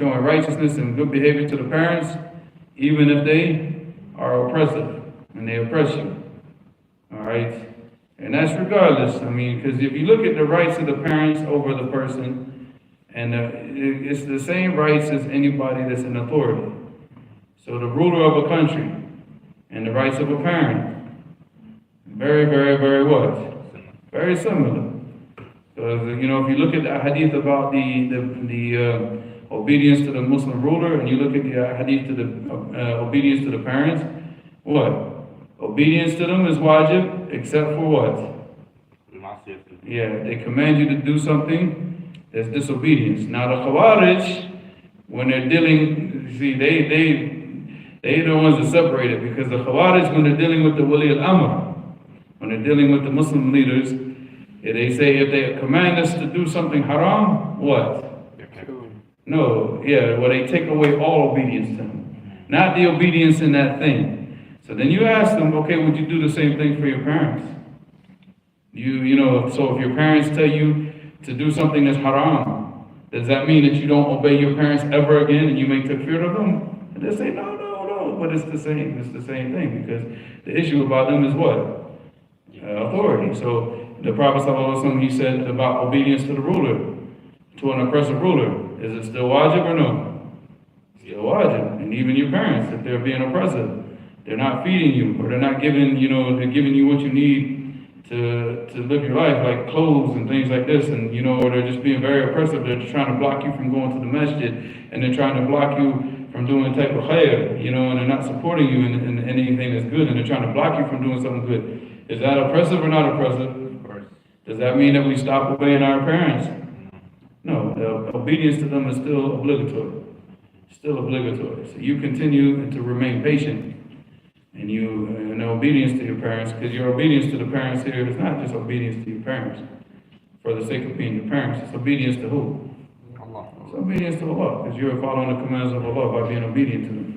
showing righteousness and good behavior to the parents, even if they are oppressive and they oppress you. All right? And that's regardless. I mean, because if you look at the rights of the parents over the person, and it's the same rights as anybody that's in authority. So the ruler of a country and the rights of a parent, very, very, very what? Very similar. So, you know, if you look at the hadith about the obedience to the Muslim ruler, and you look at the hadith to the obedience to the parents, what? Obedience to them is wajib, except for what? Yeah, they command you to do something that's disobedience. Now the Khawarij, when they're dealing, see, they the ones that separate it, because the Khawarij, when they're dealing with the Wali al-Amr, when they're dealing with the Muslim leaders, they say if they command us to do something haram, what? No, yeah, well, they take away all obedience to them, not the obedience in that thing. So then you ask them, okay, would you do the same thing for your parents? You know, so if your parents tell you to do something that's haram, does that mean that you don't obey your parents ever again and you make takfir of them? And they say, no, but it's the same thing, because the issue about them is what? Authority. So the Prophet ﷺ, he said about obedience to the ruler, to an oppressive ruler, is it still wajib or no? Still wajib. And even your parents, if they're being oppressive, they're not feeding you, or they're not giving, you know, they're giving you what you need to live your life, like clothes and things like this, and, you know, or they're just being very oppressive. They're just trying to block you from going to the masjid, and they're trying to block you from doing type of khair, you know, and they're not supporting you in anything that's good, and they're trying to block you from doing something good. Is that oppressive or not oppressive? Of course. Does that mean that we stop obeying our parents? No, the obedience to them is still obligatory. Still obligatory. So you continue to remain patient. And you, in obedience to your parents, because your obedience to the parents here is not just obedience to your parents for the sake of being your parents. It's obedience to who? Allah. It's obedience to Allah, because you're following the commands of Allah by being obedient to them.